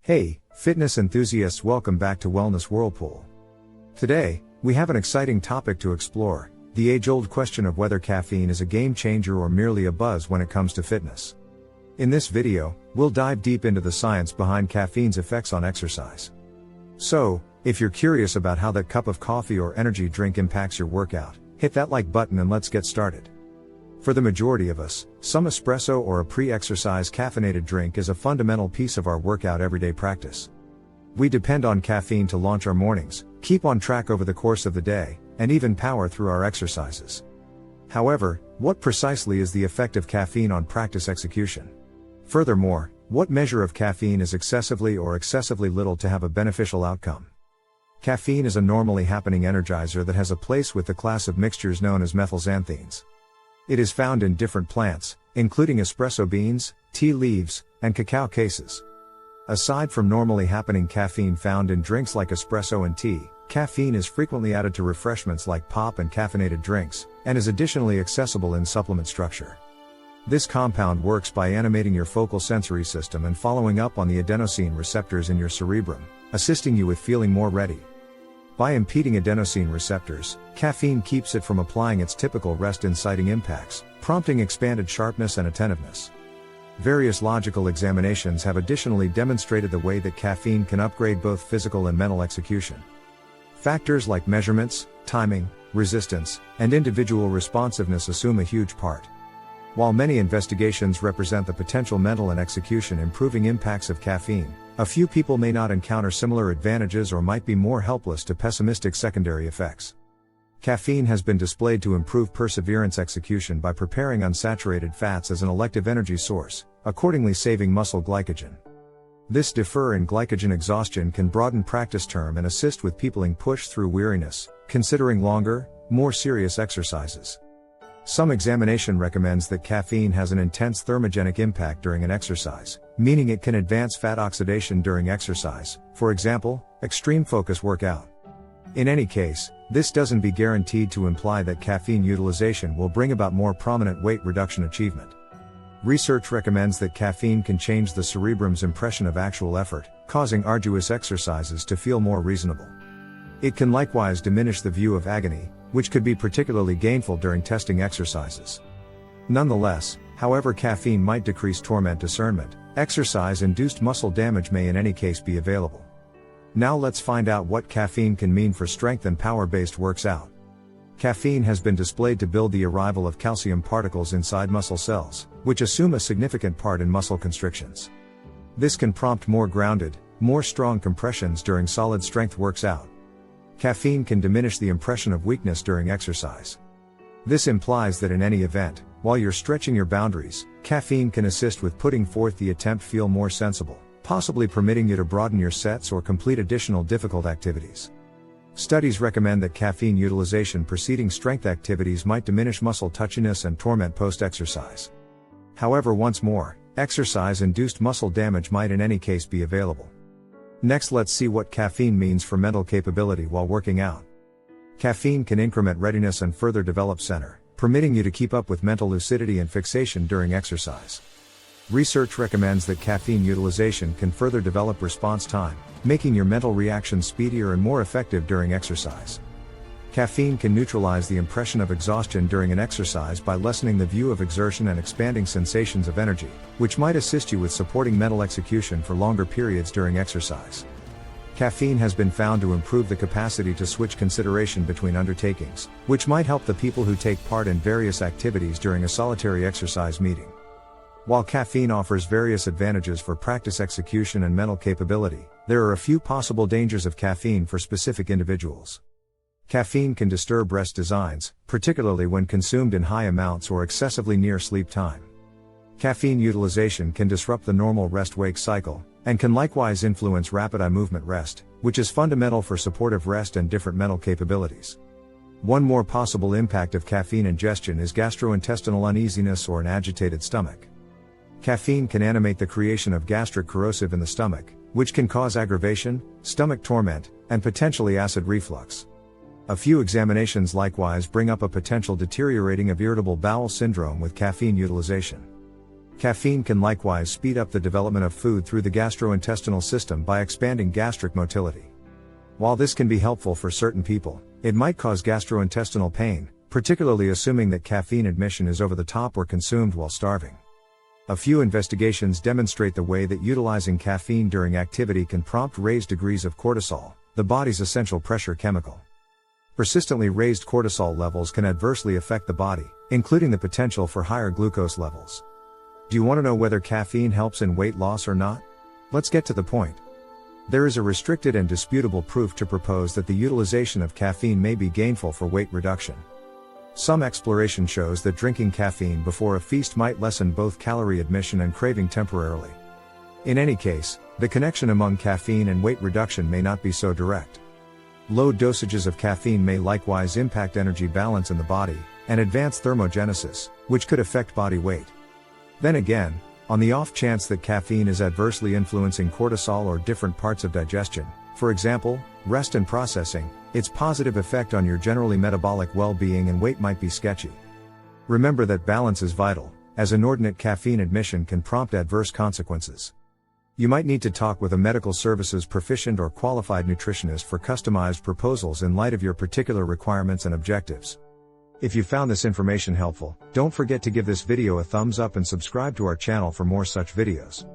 Hey, fitness enthusiasts, welcome back to Wellness Whirlpool. Today, we have an exciting topic to explore, the age-old question of whether caffeine is a game changer or merely a buzz when it comes to fitness. In this video, we'll dive deep into the science behind caffeine's effects on exercise. So, if you're curious about how that cup of coffee or energy drink impacts your workout, hit that like button and let's get started. For the majority of us, some espresso or a pre-exercise caffeinated drink is a fundamental piece of our workout everyday practice. We depend on caffeine to launch our mornings, keep on track over the course of the day, and even power through our exercises. However, what precisely is the effect of caffeine on practice execution? Furthermore, what measure of caffeine is excessively or excessively little to have a beneficial outcome? Caffeine is a normally happening energizer that has a place with the class of mixtures known as methylxanthines. It is found in different plants, including espresso beans, tea leaves, and cacao cases. Aside from normally happening caffeine found in drinks like espresso and tea, caffeine is frequently added to refreshments like pop and caffeinated drinks, and is additionally accessible in supplement structure. This compound works by animating your focal sensory system and following up on the adenosine receptors in your cerebrum, assisting you with feeling more ready. By impeding adenosine receptors, caffeine keeps it from applying its typical rest-inciting impacts, prompting expanded sharpness and attentiveness. Various logical examinations have additionally demonstrated the way that caffeine can upgrade both physical and mental execution. Factors like measurements, timing, resistance, and individual responsiveness assume a huge part. While many investigations represent the potential mental and execution improving impacts of caffeine, a few people may not encounter similar advantages or might be more helpless to pessimistic secondary effects. Caffeine has been displayed to improve perseverance execution by preparing unsaturated fats as an elective energy source, accordingly saving muscle glycogen. This defer in glycogen exhaustion can broaden practice term and assist with peopling push through weariness, considering longer, more serious exercises. Some examination recommends that caffeine has an intense thermogenic impact during an exercise, meaning it can advance fat oxidation during exercise, for example, extreme focus workout. In any case, this doesn't be guaranteed to imply that caffeine utilization will bring about more prominent weight reduction achievement. Research recommends that caffeine can change the cerebrum's impression of actual effort, causing arduous exercises to feel more reasonable. It can likewise diminish the view of agony, which could be particularly gainful during testing exercises. Nonetheless, however caffeine might decrease torment discernment, exercise-induced muscle damage may in any case be available. Now let's find out what caffeine can mean for strength and power-based works out. Caffeine has been displayed to build the arrival of calcium particles inside muscle cells, which assume a significant part in muscle constrictions. This can prompt more grounded, more strong compressions during solid strength works out. Caffeine can diminish the impression of weakness during exercise. This implies that in any event, while you're stretching your boundaries, caffeine can assist with putting forth the attempt feel more sensible, possibly permitting you to broaden your sets or complete additional difficult activities. Studies recommend that caffeine utilization preceding strength activities might diminish muscle touchiness and torment post-exercise. However, once more, exercise-induced muscle damage might in any case be available. Next, let's see what caffeine means for mental capability while working out. Caffeine can increment readiness and further develop center, permitting you to keep up with mental lucidity and fixation during exercise. Research recommends that caffeine utilization can further develop response time, making your mental reactions speedier and more effective during exercise. Caffeine can neutralize the impression of exhaustion during an exercise by lessening the view of exertion and expanding sensations of energy, which might assist you with supporting mental execution for longer periods during exercise. Caffeine has been found to improve the capacity to switch consideration between undertakings, which might help the people who take part in various activities during a solitary exercise meeting. While caffeine offers various advantages for practice execution and mental capability, there are a few possible dangers of caffeine for specific individuals. Caffeine can disturb rest designs, particularly when consumed in high amounts or excessively near sleep time. Caffeine utilization can disrupt the normal rest-wake cycle, and can likewise influence rapid eye movement rest, which is fundamental for supportive rest and different mental capabilities. One more possible impact of caffeine ingestion is gastrointestinal uneasiness or an agitated stomach. Caffeine can animate the creation of gastric corrosive in the stomach, which can cause aggravation, stomach torment, and potentially acid reflux. A few examinations likewise bring up a potential deteriorating of irritable bowel syndrome with caffeine utilization. Caffeine can likewise speed up the development of food through the gastrointestinal system by expanding gastric motility. While this can be helpful for certain people, it might cause gastrointestinal pain, particularly assuming that caffeine admission is over the top or consumed while starving. A few investigations demonstrate the way that utilizing caffeine during activity can prompt raised degrees of cortisol, the body's essential pressure chemical. Persistently raised cortisol levels can adversely affect the body, including the potential for higher glucose levels. Do you want to know whether caffeine helps in weight loss or not? Let's get to the point. There is a restricted and disputable proof to propose that the utilization of caffeine may be gainful for weight reduction. Some exploration shows that drinking caffeine before a feast might lessen both calorie admission and craving temporarily. In any case, the connection among caffeine and weight reduction may not be so direct. Low dosages of caffeine may likewise impact energy balance in the body, and advance thermogenesis, which could affect body weight. Then again, on the off chance that caffeine is adversely influencing cortisol or different parts of digestion, for example, rest and processing, its positive effect on your generally metabolic well-being and weight might be sketchy. Remember that balance is vital, as inordinate caffeine admission can prompt adverse consequences. You might need to talk with a medical services proficient or qualified nutritionist for customized proposals in light of your particular requirements and objectives. If you found this information helpful, don't forget to give this video a thumbs up and subscribe to our channel for more such videos.